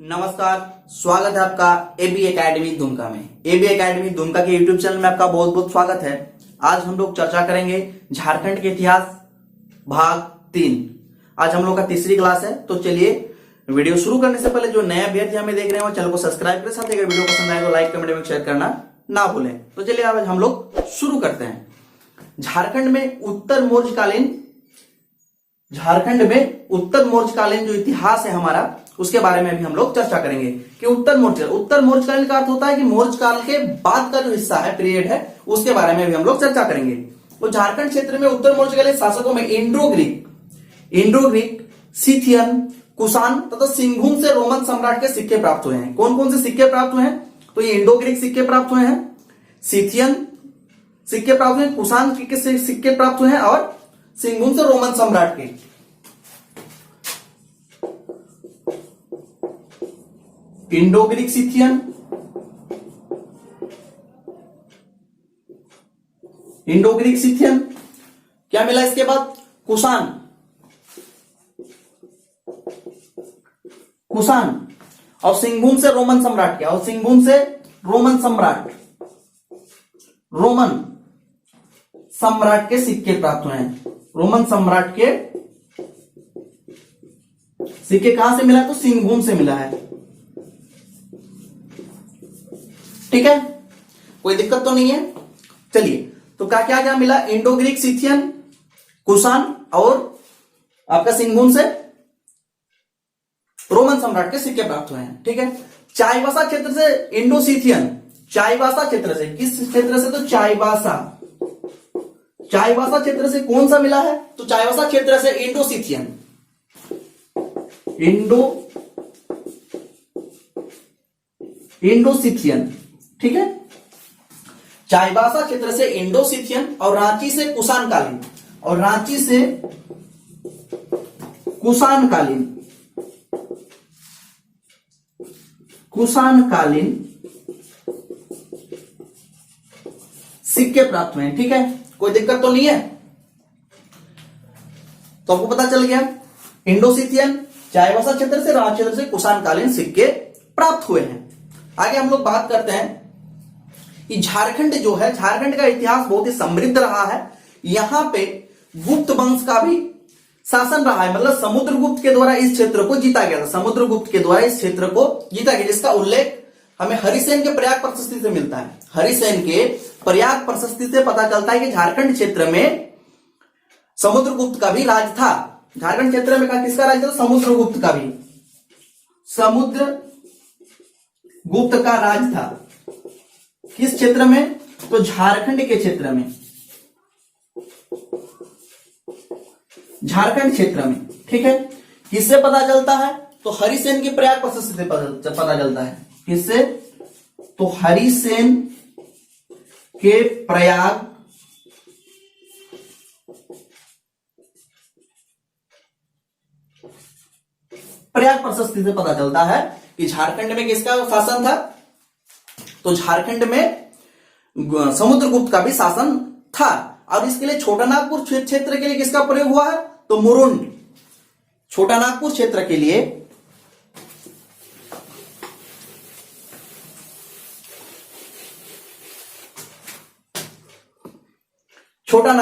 नमस्कार, स्वागत है आपका एबी एकेडमी दुमका में। एबी एकेडमी दुमका के यूट्यूब चैनल में आपका बहुत बहुत स्वागत है। आज हम लोग चर्चा करेंगे झारखंड के इतिहास भाग 3। आज हम लोग का तीसरी क्लास है। तो चलिए वीडियो शुरू करने से पहले जो नया अभ्यर्थी हमें देख रहे हैं वो चैनल को सब्सक्राइब करें, साथ ही अगर वीडियो पसंद आए तो लाइक कमेंट में शेयर करना ना भूलें। तो चलिए आज हम लोग शुरू करते हैं। झारखंड में उत्तर मौर्यकालीन जो इतिहास है हमारा, उसके बारे में भी हम लोग चर्चा करेंगे कि उत्तर मौर्यकालीन का अर्थ होता है कि मौर्य काल के बाद का जो हिस्सा है, पीरियड है, उसके बारे में भी हम लोग चर्चा करेंगे। तो झारखंड क्षेत्र में उत्तर मौर्यकालीन शासकों में इंडो ग्रीक, सिथियन, कुषाण तथा सिंघुम से रोमन सम्राट के सिक्के प्राप्त हुए हैं। कौन कौन से सिक्के प्राप्त हुए हैं? तो ये इंडो ग्रीक सिक्के प्राप्त हुए हैं, सिथियन सिक्के प्राप्त हुए हैं, कुषाण के सिक्के प्राप्त हुए हैं और सिंघुम से रोमन सम्राट के। इंडो ग्रीक, सिथियन, क्या मिला इसके बाद? कुषाण और सिंघुम से रोमन सम्राट के, और सिंघुम से रोमन सम्राट के सिक्के प्राप्त हुए हैं। रोमन सम्राट के सिक्के कहां से मिला? तो सिंघुम से मिला है। ठीक है, कोई दिक्कत तो नहीं है। चलिए, तो क्या क्या मिला? इंडो ग्रीक, सिथियन, कुषाण और आपका सिंघुम से रोमन सम्राट के सिक्के प्राप्त हुए हैं। ठीक है, चाईबासा क्षेत्र से इंडो सिथियन, चाईबासा क्षेत्र से, किस क्षेत्र से? तो चाईबासा क्षेत्र से कौन सा मिला है? तो चाईबासा क्षेत्र से इंडो सिथियन। ठीक है, चाईबासा क्षेत्र से इंडो सिथियन और रांची से कुषाणकालीन सिक्के प्राप्त हुए हैं। ठीक है, कोई दिक्कत तो नहीं है। तो आपको पता चल गया, इंडो सिथियन, चाईबासा क्षेत्र से, रांची क्षेत्र से कुषाणकालीन सिक्के प्राप्त हुए हैं। आगे हम लोग बात करते हैं कि झारखंड जो है, झारखंड का इतिहास बहुत ही समृद्ध रहा है। यहां पे गुप्त वंश का भी शासन रहा है, मतलब समुद्रगुप्त के द्वारा इस क्षेत्र को जीता गया था। जिसका उल्लेख हमें हरिसेन के प्रयाग प्रशस्ति से मिलता है। हरिसेन के प्रयाग प्रशस्ति से पता चलता है कि झारखंड क्षेत्र में समुद्रगुप्त का भी राज था। झारखंड क्षेत्र में किसका राज था? समुद्रगुप्त का भी, समुद्रगुप्त का राज था। किस क्षेत्र में? तो झारखंड के क्षेत्र में, झारखंड क्षेत्र में। ठीक है, किससे पता चलता है? तो हरिसेन की प्रयाग प्रशस्ति से पता चलता है। किससे? तो हरिसेन के प्रयाग प्रशस्ति से पता चलता है कि झारखंड में किसका शासन था? तो झारखंड में समुद्रगुप्त का भी शासन था। और इसके लिए छोटा नागपुर क्षेत्र के लिए किसका प्रयोग हुआ है? तो मुरुंड। छोटा नागपुर क्षेत्र के लिए छोटा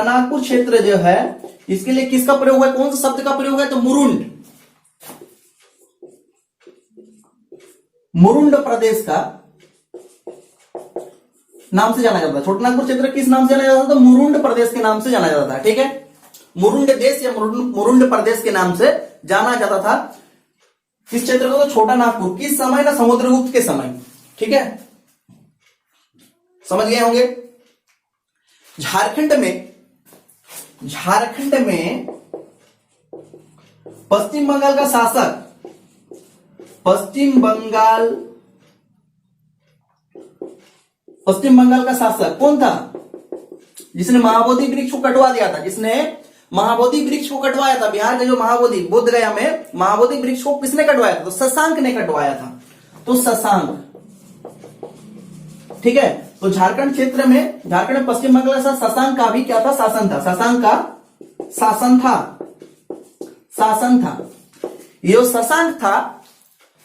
नागपुर क्षेत्र जो है, इसके लिए किसका प्रयोग है? कौन सा शब्द का प्रयोग है? तो मुरुंड प्रदेश का नाम से जाना जाता है। छोटा नागपुर क्षेत्र किस नाम से जाना जाता था? तो मुरुंड प्रदेश के नाम से जाना जाता था। ठीक है, मुरुंड देश या मुरुंड प्रदेश के नाम से जाना जाता था किस क्षेत्र को? तो छोटा नागपुर। किस समय? ना समुद्रगुप्त के समय। ठीक है, समझ गए होंगे। झारखंड में पश्चिम बंगाल का शासक, पश्चिम बंगाल का शासक कौन था? जिसने महाबोधि वृक्ष को कटवा दिया था। बिहार का जो महाबोधि, बोध गया में महाबोधि वृक्ष को किसने कटवाया था? तो शशांक ने कटवाया था। तो शशांक। ठीक है, तो झारखंड क्षेत्र में, झारखंड में पश्चिम बंगाल का शशांक का भी क्या था? शासन था। शशांक का शासन था। शासन था। ये जो शशांक था,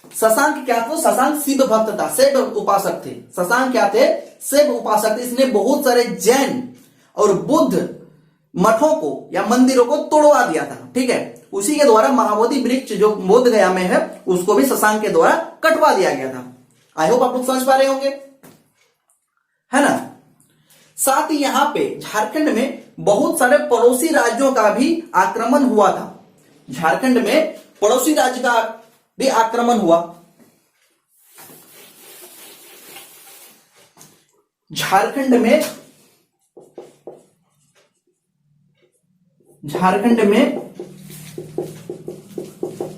शशांक क्या था? शशांक शिव भक्त था, शिव उपासक थे। शशांक क्या थे? शिव उपासक थे। इसने बहुत सारे जैन और बुद्ध मठों को या मंदिरों को तोड़वा दिया था। ठीक है, उसी के द्वारा महाबोधि वृक्ष जो बोध गया में है उसको भी शशांक के द्वारा कटवा दिया गया था। आई होप आप लोग समझ पा रहे होंगे, है ना। साथ ही यहां पे झारखंड में बहुत सारे पड़ोसी राज्यों का भी आक्रमण हुआ था। झारखंड में पड़ोसी राज्य का भी आक्रमण हुआ। झारखंड में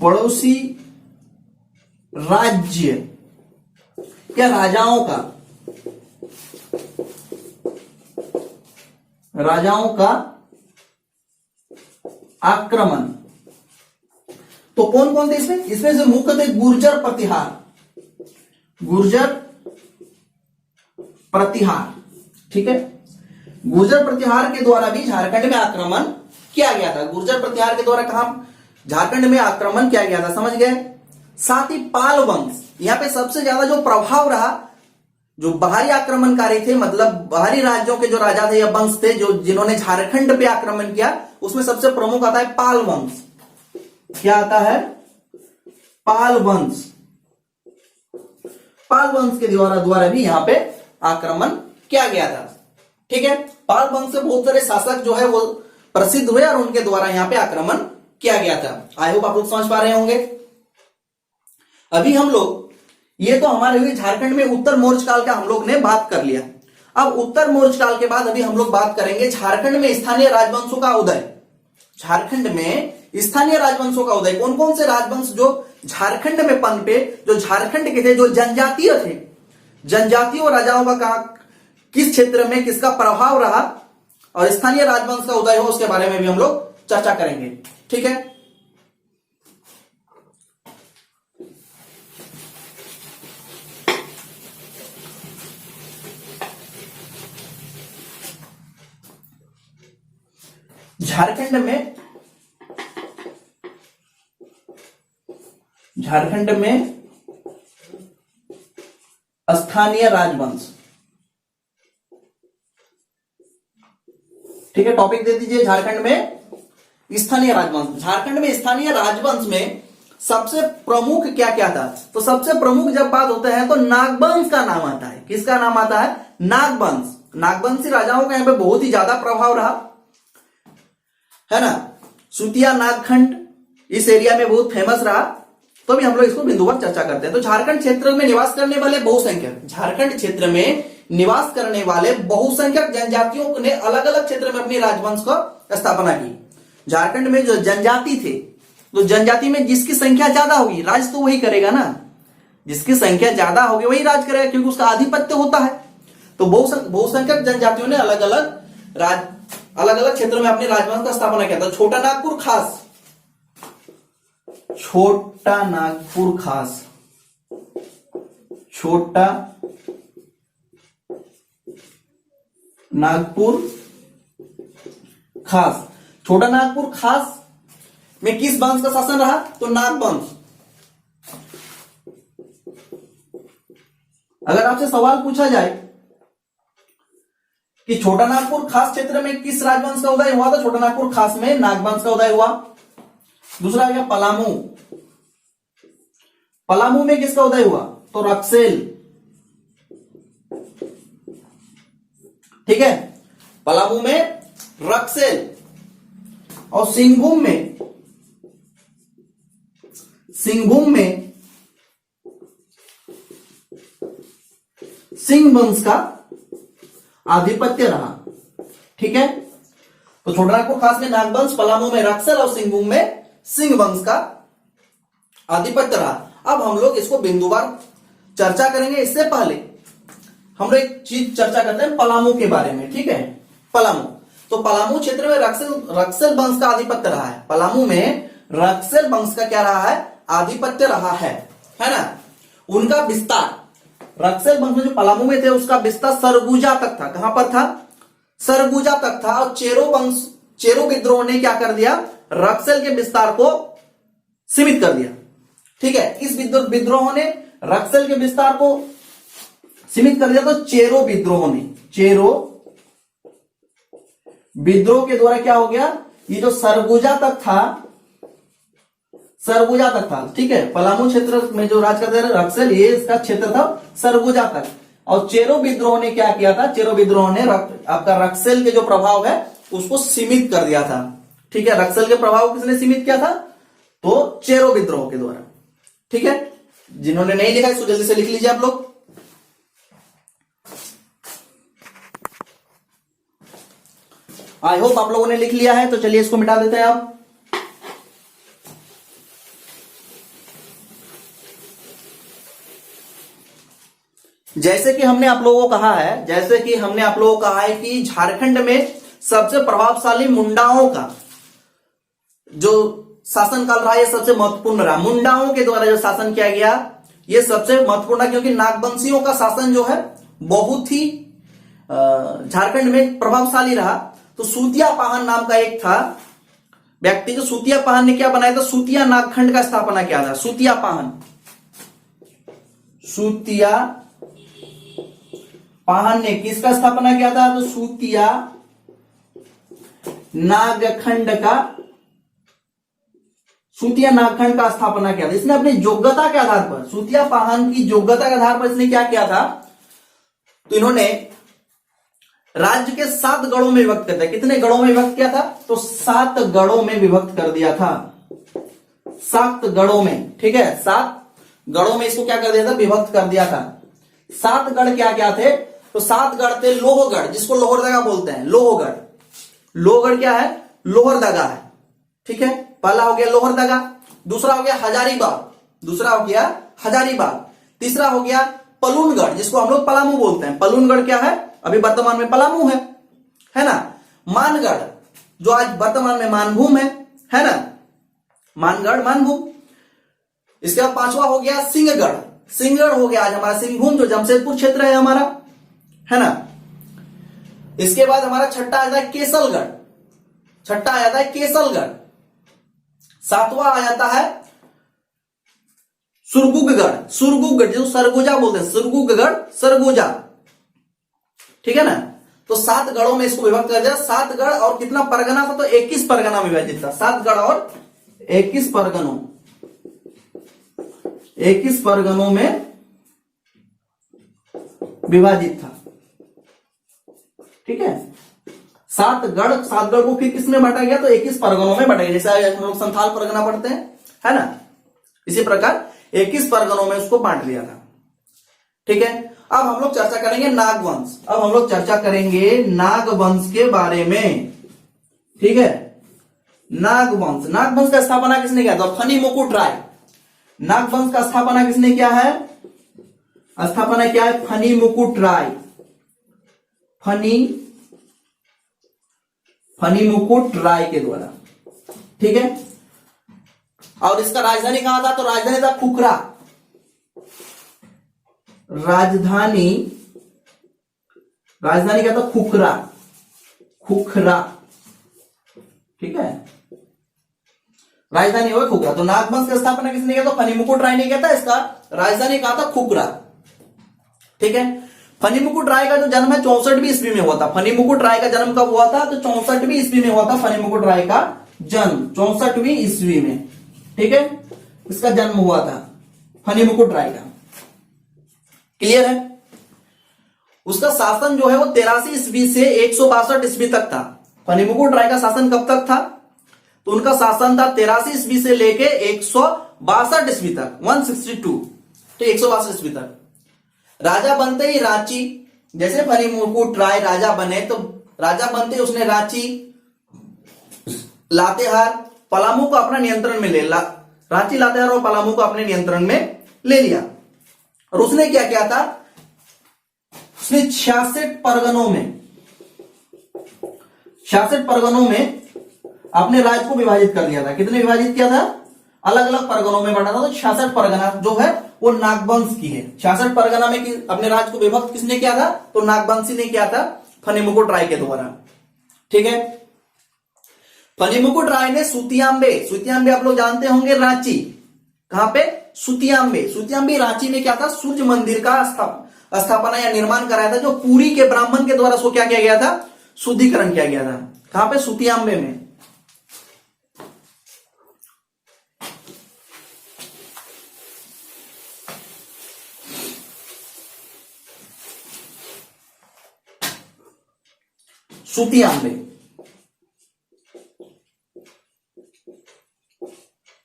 पड़ोसी राज्य क्या राजाओं का आक्रमण। तो कौन कौन थे इसमें से मुख्य थे गुर्जर प्रतिहार। ठीक है, गुर्जर प्रतिहार के द्वारा भी झारखंड में आक्रमण किया गया था। गुर्जर प्रतिहार के द्वारा कहां झारखंड में आक्रमण किया गया था, समझ गए। साथ ही पाल वंश, यहां पे सबसे ज्यादा जो प्रभाव रहा, जो बाहरी आक्रमणकारी थे, मतलब बाहरी राज्यों के जो राजा थे या वंश थे जो जिन्होंने झारखंड पे आक्रमण किया, उसमें सबसे प्रमुख आता है पाल वंश। क्या आता है? पाल वंश। पाल वंश के द्वारा भी यहां पे आक्रमण किया गया था। ठीक है, पाल वंश से बहुत सारे शासक जो है वो प्रसिद्ध हुए और उनके द्वारा यहां पे आक्रमण किया गया था। आई होप आप लोग समझ पा रहे होंगे। अभी हम लोग, ये तो हमारे हुए झारखंड में उत्तर मौर्य काल का हम लोग ने बात कर लिया। अब उत्तर मौर्य काल के बाद अभी हम लोग बात करेंगे झारखंड में स्थानीय राजवंशों का उदय। झारखंड में स्थानीय राजवंशों का उदय, कौन कौन से राजवंश जो झारखंड में पनपे, जो झारखंड के थे, जो जनजातीय थे, जनजातीय राजाओं का किस क्षेत्र में किसका प्रभाव रहा और स्थानीय राजवंश का उदय हो, उसके बारे में भी हम लोग चर्चा करेंगे। ठीक है, झारखंड में स्थानीय राजवंश। ठीक है, टॉपिक दे दीजिए झारखंड में स्थानीय राजवंश। झारखंड में स्थानीय राजवंश में सबसे प्रमुख क्या क्या था? तो सबसे प्रमुख जब बात होता है तो नागवंश का नाम आता है। किसका नाम आता है? नागवंश। नागवंशी राजाओं का यहां पे बहुत ही ज्यादा प्रभाव रहा, है ना। सुतिया नागखंड इस एरिया में बहुत फेमस रहा। तो भी हम लोग इसको बिंदुवार चर्चा करते हैं। तो झारखंड क्षेत्र में निवास करने वाले बहुसंख्यक, झारखंड क्षेत्र में निवास करने वाले बहुसंख्यक जनजातियों ने अलग अलग क्षेत्र में अपनी राजवंश को स्थापना की। झारखंड में जो जनजाति थे, तो जनजाति में जिसकी संख्या ज्यादा होगी राज तो वही करेगा ना। जिसकी संख्या ज्यादा होगी वही राज करेगा, क्योंकि उसका आधिपत्य होता है। तो बहुसंख्यक जनजातियों ने अलग अलग क्षेत्रों में अपने राजवंश का स्थापना किया था। छोटा नागपुर खास, छोटा नागपुर खास, छोटा नागपुर खास, छोटा नागपुर खास में किस वंश का शासन रहा? तो नागवंश। अगर आपसे सवाल पूछा जाए कि छोटा नागपुर खास क्षेत्र में किस राजवंश का उदय हुआ, तो छोटा नागपुर खास में नागवंश का उदय हुआ। दूसरा आ गया पलामू। पलामू में किसका उदय हुआ? तो रक्सेल। ठीक है, पलामू में रक्सेल। और सिंहभूम में सिंह वंश का आधिपत्य रहा। ठीक है, तो छोटा नागपुर खास में नागवंश, पलामू में रक्सेल और सिंहभूम में सिंह वंश का आधिपत्य रहा। अब हम लोग इसको बिंदुवार चर्चा करेंगे। इससे पहले हम लोग एक चीज चर्चा करते हैं पलामू के बारे में। ठीक है, पलामू, तो पलामू क्षेत्र में रक्सेल वंश का आधिपत्य रहा है। पलामू में रक्सेल वंश का क्या रहा है? आधिपत्य रहा है ना। उनका विस्तार, रक्सेल वंश में जो पलामू में थे उसका विस्तार सरगुजा तक था। कहां पर था? सरगुजा तक था। और चेरो विद्रोह ने क्या कर दिया? रक्सैल के विस्तार को सीमित कर दिया। ठीक है, इस विद्रोह ने रक्सैल के विस्तार को सीमित कर दिया। तो चेरो विद्रोह के द्वारा क्या हो गया, ये जो सरगुजा तक था, ठीक है, पलामू क्षेत्र में जो राज करते थे रक्सैल, ये इसका क्षेत्र था सरगुजा तक। और चेरो विद्रोह ने क्या किया था, चेरो विद्रोह ने आपका रक्सैल के जो प्रभाव है उसको सीमित कर दिया था। ठीक है, रक्सैल के प्रभाव को किसने सीमित किया था, तो चेरो विद्रोह के द्वारा। ठीक है, जिन्होंने नहीं लिखा इसको जल्दी से लिख लीजिए आप लोग। आई होप आप लोगों ने लिख लिया है, तो चलिए इसको मिटा देते हैं आप। जैसे कि हमने आप लोगों को कहा है कि झारखंड में सबसे प्रभावशाली मुंडाओं का जो शासनकाल रहा, ये सबसे महत्वपूर्ण रहा। मुंडाओं के द्वारा जो शासन किया गया ये सबसे महत्वपूर्ण, क्योंकि नागवंशियों का शासन जो है बहुत ही झारखंड में प्रभावशाली रहा। तो सूतिया पाहन नाम का एक था व्यक्ति, जो सूतिया पाहन ने क्या बनाया था, सूतिया नागखंड का स्थापना किया था। सूतिया पाहन ने किसका स्थापना किया था, तो सूतिया नागखंड का स्थापना किया था। इसने अपनी योग्यता के आधार पर, सूतिया पाहन की योग्यता के आधार पर इसने क्या किया था, तो इन्होंने राज्य के 7 गढ़ों में विभक्त कर दिया। कितने गढ़ों में विभक्त किया था, तो 7 गढ़ों में विभक्त कर दिया था। 7 गढ़ों में, ठीक है, 7 गढ़ों में इसको क्या कर दिया था, विभक्त कर दिया था। 7 गढ़ क्या क्या थे, तो 7 गढ़ थे लोहगढ़, जिसको लोहरदगा बोलते हैं। लोहगढ़ क्या है, लोहरदगा है। ठीक है, पहला हो गया लोहरदगा, दूसरा हो गया हजारीबाग, तीसरा हो गया पलूनगढ़, जिसको हम लोग पलामू बोलते हैं। पलूनगढ़ क्या है, अभी वर्तमान में पलामू है ना। मानगढ़, जो आज वर्तमान में मानभूम है ना, मानभूम। इसके बाद 5वां हो गया सिंहगढ़ हो गया आज हमारा सिंहभूम, जो जमशेदपुर क्षेत्र है हमारा, है ना। इसके बाद हमारा छठा आ जाता है केसलगढ़। 7वां आ जाता है सुरगुगगढ़, जो सरगुजा बोलते हैं, सरगुजा। ठीक है ना। तो 7 गढ़ों में इसको विभक्त कर दिया। 7 गढ़ और कितना परगना था, तो 21 परगना में विभाजित था। 7 गढ़ और 21 परगनों में विभाजित था। ठीक है, 7 गढ़ को फिर किसमें बांटा गया, तो 21 परगनों में बांटा गया। जैसे हम लोग संथाल परगना पढ़ते हैं, है ना, इसी प्रकार 21 परगनों में उसको बांट दिया था। ठीक है, अब हम लोग चर्चा करेंगे नागवंश के बारे में। ठीक है, नागवंश का स्थापना किसने किया था, फनी मुकुट राय। नागवंश का स्थापना किसने किया है, फनी मुकुट राय। फनी मुकुट राय के द्वारा। ठीक है, और इसका राजधानी कहां था, तो राजधानी था खुखरा। राजधानी क्या था, खुखरा। ठीक है, राजधानी हो खुखरा। तो नागवंश की स्थापना किसने किया, तो फनी मुकुट राय ने किया था। इसका राजधानी कहा था, खुखरा। ठीक है, फनी मुकुट राय का जो जन्म है 64वीं ईस्वी में हुआ था। फनी मुकुट राय का जन्म कब हुआ था, तो 64वीं ईस्वी में हुआ था। फनी मुकुट राय का जन्म 64वीं ईस्वी में, ठीक है, इसका जन्म हुआ था फनी मुकुट राय का। क्लियर है। उसका शासन जो है वो 83 ईस्वी से 162 ईस्वी तक था। फनी मुकुट राय का शासन कब तक था, तो उनका शासन था 83 ईस्वी से लेके 162 ईस्वी तक, 162 तो 162 ईस्वी तक। राजा बनते ही रांची, जैसे फनी मुकुट राय राजा बने, तो राजा बनते ही उसने रांची, लातेहार, पलामू को अपना नियंत्रण में ले ला। रांची, लातेहार और पलामू को अपने नियंत्रण में ले लिया। और उसने क्या किया था, उसने 66 परगनों में अपने राज्य को विभाजित कर दिया था। कितने विभाजित किया था, अलग अलग परगनों में बांटा था। तो 66 परगना जो है वो नागवंश की है। 66 परगना में अपने राज्य को विभक्त किसने किया था, तो नागवंशी ने किया था, फनी मुकुट राय के द्वारा। ठीक है, फणिमुकुट राय ने सुतियांबे, सुतियांबे आप लोग जानते होंगे रांची, कहां पे? सुतियांबे। सुतियांबे रांची में क्या था? सूर्य मंदिर का स्थापना या निर्माण कराया था, जो पुरी के ब्राह्मण के द्वारा उसको क्या किया गया था? शुद्धिकरण किया गया था। कहां पे? सुतियांबे में। सुतियांबे,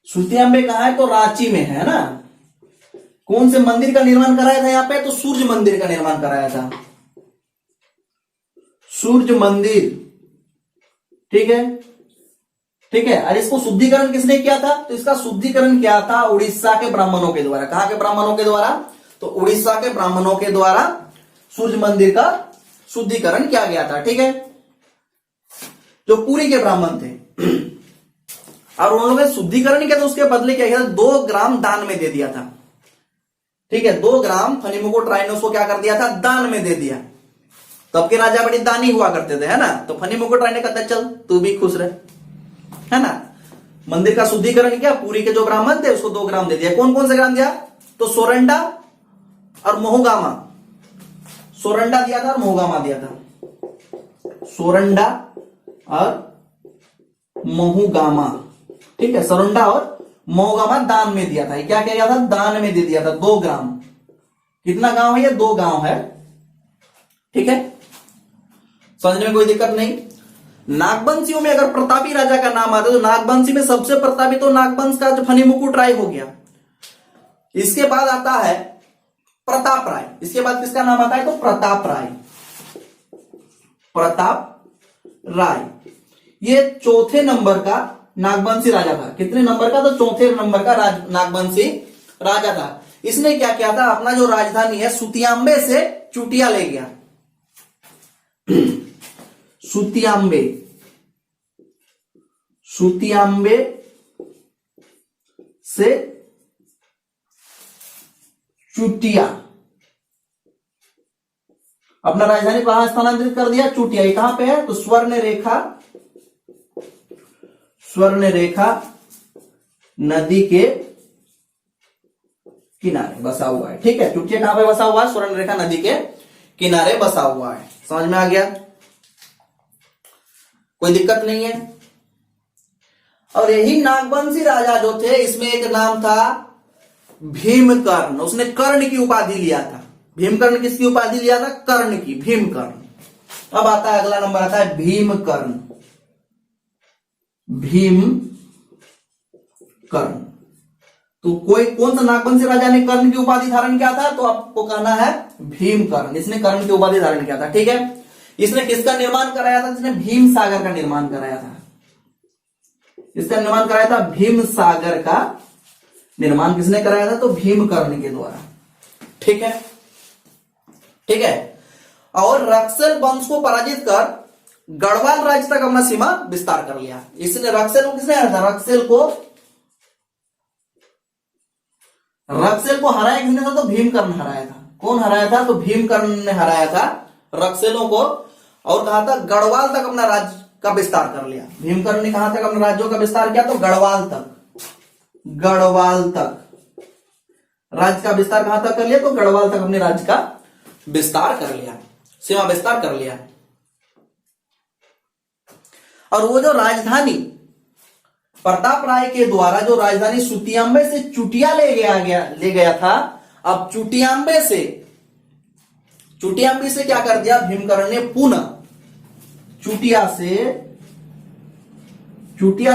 सुतियांबे कहां है? तो रांची में है ना। कौन से मंदिर का निर्माण कराया था यहां पे? तो सूर्य मंदिर का निर्माण कराया था, सूर्य मंदिर। ठीक है, ठीक है। और इसको शुद्धिकरण किसने किया था? तो इसका शुद्धिकरण किया था उड़ीसा के ब्राह्मणों के द्वारा। कहां के ब्राह्मणों के द्वारा? तो उड़ीसा के ब्राह्मणों के द्वारा सूर्य मंदिर का शुद्धिकरण किया गया था। ठीक है, जो पुरी के ब्राह्मण थे। और उन्होंने शुद्धिकरण किया था, उसके बदले क्या किया था? 2 ग्राम दान में दे दिया था। ठीक है, 2 ग्राम फणिमुकुट राय ने उसको क्या कर दिया था? दान में दे दिया। तब के राजा बड़ी दानी हुआ करते थे, है ना। तो फणिमुकुट राय ने कहता चल तू भी खुश रह, है ना। मंदिर का शुद्धिकरण किया, पुरी के जो ब्राह्मण थे उसको 2 ग्राम दे दिया। कौन कौन से ग्राम दिया? तो सोरंडा और मोहगामा। सोरंडा दिया था और मोहगामा दिया था। सोरंडा और मोहुगामा। ठीक है, सोरंडा और मोहगामा दान में दिया था। क्या किया गया था? दान में दे दिया था 2 ग्राम। कितना गांव है ये? 2 गांव है। ठीक है, समझने में कोई दिक्कत नहीं। नागवंशियों में अगर प्रतापी राजा का नाम आता है तो नागवंशी में सबसे प्रतापी तो नागवंश का जो फणिमुकुट राय हो गया। इसके बाद आता है प्रताप राय। इसके बाद किसका नाम आता है? तो प्रताप राय। प्रताप राय ये चौथे नंबर का नागवंशी राजा था। कितने नंबर का? तो चौथे नंबर का नागवंशी राजा था। इसने क्या किया था? अपना जो राजधानी है सुतियांबे से चुटिया ले गया। सुतियांबे, सुतियांबे से चुटिया अपना राजधानी कहां स्थानांतरित कर दिया? चुटिया। ये कहां पे है? तो स्वर्ण रेखा, स्वर्ण रेखा नदी के किनारे बसा हुआ है। ठीक है, चुटिया कहां पे बसा हुआ है? स्वर्ण रेखा नदी के किनारे बसा हुआ है। समझ में आ गया? कोई दिक्कत नहीं है। और यही नागवंशी राजा जो थे, इसमें एक नाम था भीमकर्ण। उसने कर्ण की उपाधि लिया था। भीमकर्ण किसकी उपाधि लिया था? कर्ण की, भीमकर्ण। अब आता है अगला नंबर, आता है भीमकर्ण। भीमकर्ण तो कोई कौन सा नागवंशी राजा ने कर्ण की उपाधि धारण किया था? तो आपको कहना है भीमकर्ण। इसने कर्ण की उपाधि धारण किया था। ठीक है, इसने किसका निर्माण कराया था? इसने भीम सागर का निर्माण कराया था। इसका निर्माण कराया था भीम सागर का निर्माण किसने कराया था? तो भीमकर्ण के द्वारा। ठीक है, ठीक है। और रक्सल वंश को पराजित कर गढ़वाल राज्य तक अपना सीमा विस्तार कर लिया। इसने रक्सेल को किसने हराया था? रक्सेल को हराया किसने था? तो भीमकर्ण हराया था। कौन हराया था? तो भीमकर्ण ने हराया था रक्सेलों को। और कहा था गढ़वाल तक अपना राज्य का विस्तार कर लिया। भीमकर्ण ने कहां तक अपने राज्यों का विस्तार किया? तो गढ़वाल तक। गढ़वाल तक राज्य का विस्तार कहां तक कर लिया? तो गढ़वाल तक अपने राज्य का विस्तार कर लिया, सीमा विस्तार कर लिया। और वो जो राजधानी प्रताप राय के द्वारा जो राजधानी सुतियांबे से चुटिया ले गया था, अब चुटियांबे से क्या कर दिया भीमकर्ण ने? पुनः चुटिया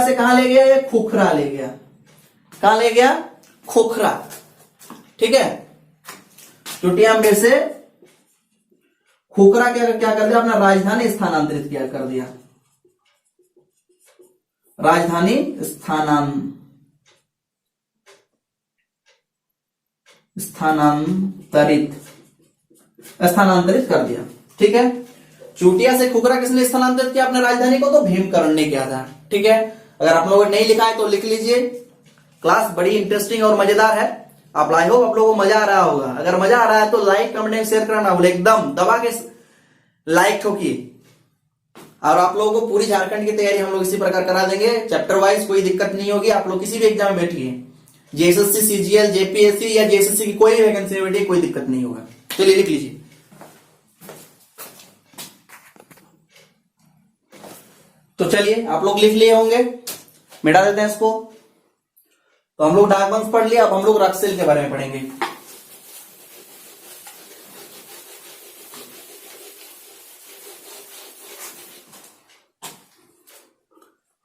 से कहां ले गया? ये खोखरा ले गया। कहां ले गया? खोखरा। ठीक है, चुटियांबे से खोखरा क्या कर दिया? अपना राजधानी स्थानांतरित किया कर दिया। राजधानी स्थानांतरित कर दिया। ठीक है, चुटिया से खुखरा किसने स्थानांतरित किया अपने राजधानी को? तो भीमकर्ण ने किया था। ठीक है, अगर आप लोगों ने नहीं लिखा है तो लिख लीजिए। क्लास बड़ी इंटरेस्टिंग और मजेदार है। आप आई होप आप लोगों को मजा आ रहा होगा। अगर मजा आ रहा है तो लाइक, कमेंट, शेयर करना भूले। एकदम दबा के लाइक ठोकिए। और आप लोगों को पूरी झारखंड की तैयारी हम लोग इसी प्रकार करा देंगे, चैप्टर वाइज, कोई दिक्कत नहीं होगी। आप लोग किसी भी एग्जाम में बैठिए, जेएसएससी, सीजीएल, जेपीएससी या जेएसएससी की कोई भी वैकेंसी में बैठिए, कोई दिक्कत नहीं होगा। चलिए लिख लीजिए। तो चलिए आप लोग लिख लिए होंगे, मिटा देते हैं इसको। तो हम लोग डार्क वंश पढ़ लिया, अब हम लोग रक्सेल के बारे में पढ़ेंगे।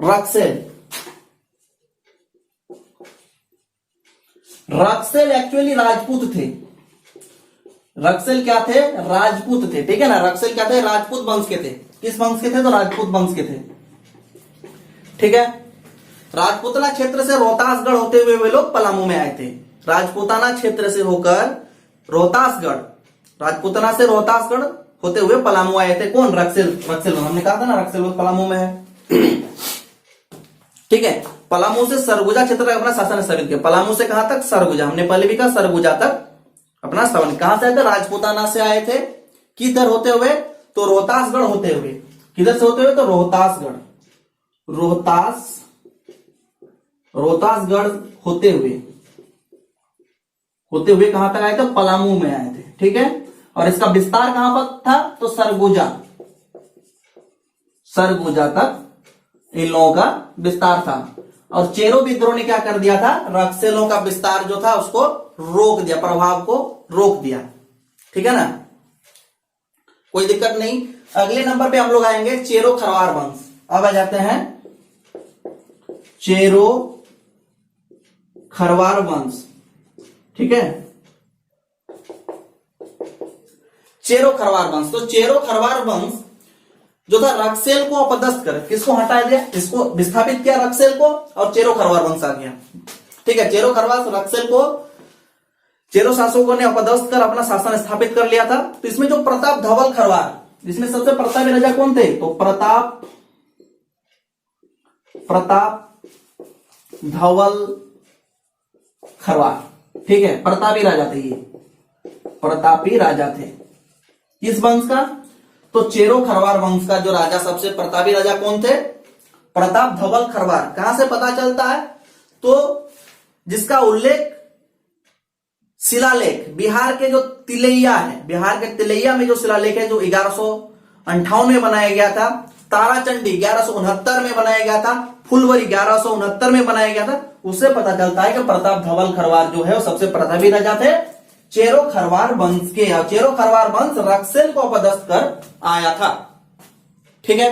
रक्सेल एक्चुअली राजपूत थे। रक्सेल क्या थे? राजपूत थे, ठीक है ना। रक्सेल क्या थे? राजपूत वंश के थे। किस वंश के थे? तो राजपूत वंश के थे, ठीक है। राजपूताना क्षेत्र से रोहतासगढ़ होते हुए वे लोग पलामू में आए थे। राजपूताना क्षेत्र से होकर रोहतासगढ़, राजपूताना से रोहतासगढ़ होते हुए पलामू आए थे। कौन? रक्सेल। रक्सेल हमने कहा था ना, रक्सेल पलामू में है, ठीक है। पलामू से सरगुजा क्षेत्र तक अपना शासन स्थापित किया। पलामू से कहां तक? सरगुजा। हमने पहले भी कहा सरगुजा तक अपना स्थापन। कहां से आए थे? राजपूताना से आए थे। किधर होते हुए? तो रोहतासगढ़ होते हुए। किधर से होते हुए? तो रोहतासगढ़, रोहतासगढ़ होते हुए कहां तक आए थे? पलामू में आए थे, ठीक है। और इसका विस्तार कहां पर था? तो सरगुजा तक इन लोगों का विस्तार था। और चेरो विद्रोह ने क्या कर दिया था? रक्सेलों का विस्तार जो था उसको रोक दिया, प्रभाव को रोक दिया, ठीक है ना। कोई दिक्कत नहीं। अगले नंबर पे हम लोग आएंगे चेरो खरवार वंश। अब आ जाते हैं चेरो खरवार वंश, ठीक है। चेरो खरवार वंश, तो चेरो खरवार वंश जो था रक्सेल को अपदस्थ कर, किसको हटा दिया? इसको विस्थापित किया रक्सेल को, और चेरो खरवार वंश आ गया, ठीक है। चेरो खरवार रक्सेल को, चेरो शासकों ने अपदस्थ कर अपना शासन स्थापित कर लिया था। तो इसमें जो प्रताप धवल खरवार, इसमें सबसे प्रतापी राजा कौन थे? तो प्रताप धवल खरवार, ठीक है। प्रतापी राजा थे ये, प्रतापी राजा थे। किस वंश का? तो चेरो खरवार वंश का जो राजा, सबसे प्रतापी राजा कौन थे? प्रताप धवल खरवार। कहां से पता चलता है? तो जिसका उल्लेख शिलालेख, बिहार के जो तिलैया है, बिहार के तिलैया में जो शिलालेख है, जो 1158 में बनाया गया था, ताराचंडी 1169 में बनाया गया था, फुलवरी 1169 में बनाया गया था, उससे पता चलता है कि प्रताप धवल खरवार जो है वो सबसे प्रतापी राजा थे चेरो खरवार वंश के। चेरो खरवार वंश रक्सेल को अपदस्थ कर आया था, ठीक है,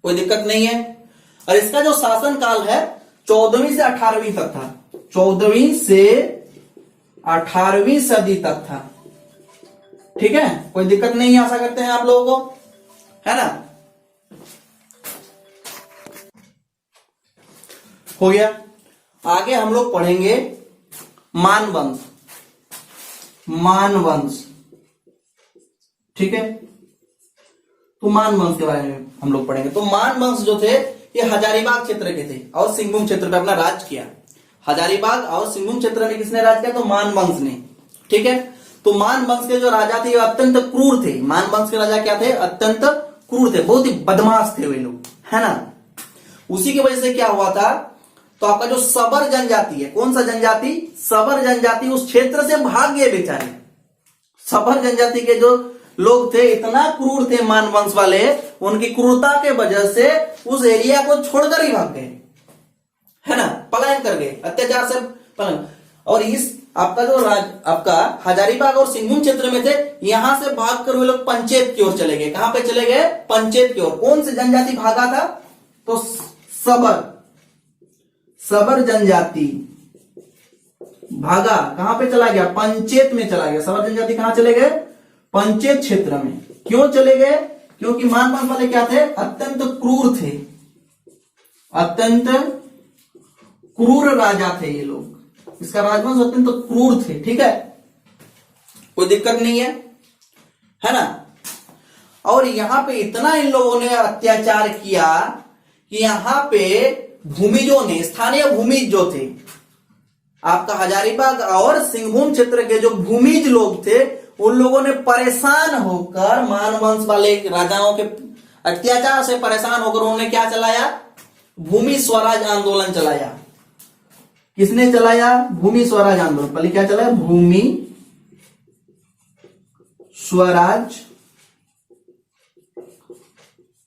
कोई दिक्कत नहीं है। और इसका जो शासन काल है 14वीं से 18वीं तक था, 14वीं से 18वीं सदी तक था, ठीक है, कोई दिक्कत नहीं है। आशा करते हैं आप लोगों को, है ना। हो गया। आगे हम लोग पढ़ेंगे मानवंश, ठीक है। तो मानवंश के बारे में हम लोग पढ़ेंगे। तो मानवंश जो थे ये हजारीबाग क्षेत्र के थे और सिंहभूम क्षेत्र पे अपना राज किया। हजारीबाग और सिंहभूम क्षेत्र में किसने राज किया? तो मानवंश ने, ठीक है। तो मानवंश के जो राजा थे वो अत्यंत क्रूर थे। मानवंश के राजा क्या थे? अत्यंत क्रूर थे, बहुत ही बदमाश थे वे लोग, है ना। उसी की वजह से क्या हुआ था? तो आपका जो सबर जनजाति है, कौन सा जनजाति? सबर जनजाति उस क्षेत्र से भाग गए बेचारे। सबर जनजाति के जो लोग थे इतना क्रूर थे मानवंश वाले, उनकी क्रूरता के वजह से उस एरिया को छोड़कर ही भाग गए, है ना, पलायन कर गए, अत्याचार से पलायन। और इस आपका जो आपका हजारीबाग और सिंहभूम क्षेत्र में थे, यहां से भागकर वे लोग पंचेत की ओर चले गए। कहां पे चले गए? पंचेत की ओर। कौन सी जनजाति भागा था? तो सबर जनजाति भागा। कहां पे चला गया? पंचेत में चला गया। सबर जनजाति कहां चले गए? पंचेत क्षेत्र में। क्यों चले गए? क्योंकि मानवंश वाले क्या थे? अत्यंत क्रूर थे, अत्यंत क्रूर राजा थे ये लोग। इसका राजवंश अत्यंत क्रूर थे, ठीक है, कोई दिक्कत नहीं है ना। और यहां पे इतना इन लोगों ने अत्याचार किया कि यहां पे भूमिजों ने, स्थानीय भूमिज जो थे, आपका हजारीबाग और सिंहभूम क्षेत्र के जो भूमिज लोग थे, उन लोगों ने परेशान होकर मानवंश वाले राजाओं के अत्याचार से परेशान होकर उन्होंने क्या चलाया? भूमि स्वराज आंदोलन चलाया। किसने चलाया? भूमि स्वराज आंदोलन। पहले क्या चलाया? भूमि स्वराज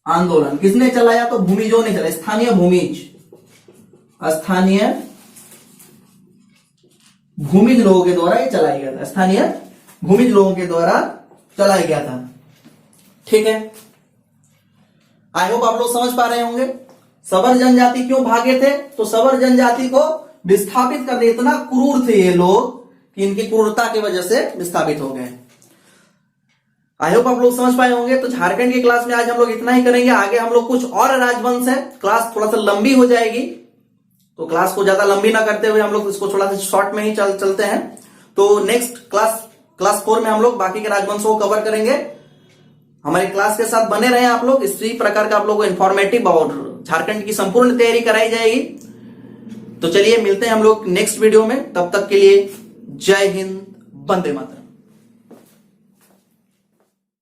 आंदोलन। किसने चलाया? तो भूमिजों ने चलाया। स्थानीय भूमिज लोगों के द्वारा ये चलाया गया था। स्थानीय भूमिज लोगों के द्वारा चलाया गया था। ठीक है, आई होप आप लोग समझ पा रहे होंगे। सवर जनजाति क्यों भागे थे? तो सवर जनजाति को विस्थापित करने, इतना क्रूर थे ये लोग कि इनकी क्रूरता की वजह से विस्थापित हो गए। आई होप आप लोग समझ पाए होंगे। तो झारखंड की क्लास में आज हम लोग इतना ही करेंगे। आगे हम लोग कुछ और राजवंश है, क्लास थोड़ा सा लंबी हो जाएगी, तो क्लास को ज्यादा लंबी ना करते हुए हम लोग इसको थोड़ा सा शॉर्ट में ही चलते हैं। तो नेक्स्ट क्लास 4 में हम लोग बाकी के राजवंशों को कवर करेंगे। हमारी क्लास के साथ बने रहे आप लोग। इसी प्रकार का आप लोगों को इंफॉर्मेटिव और झारखंड की संपूर्ण तैयारी कराई जाएगी। तो चलिए मिलते हैं हम लोग नेक्स्ट वीडियो में। तब तक के लिए जय हिंद, वंदे मातरम।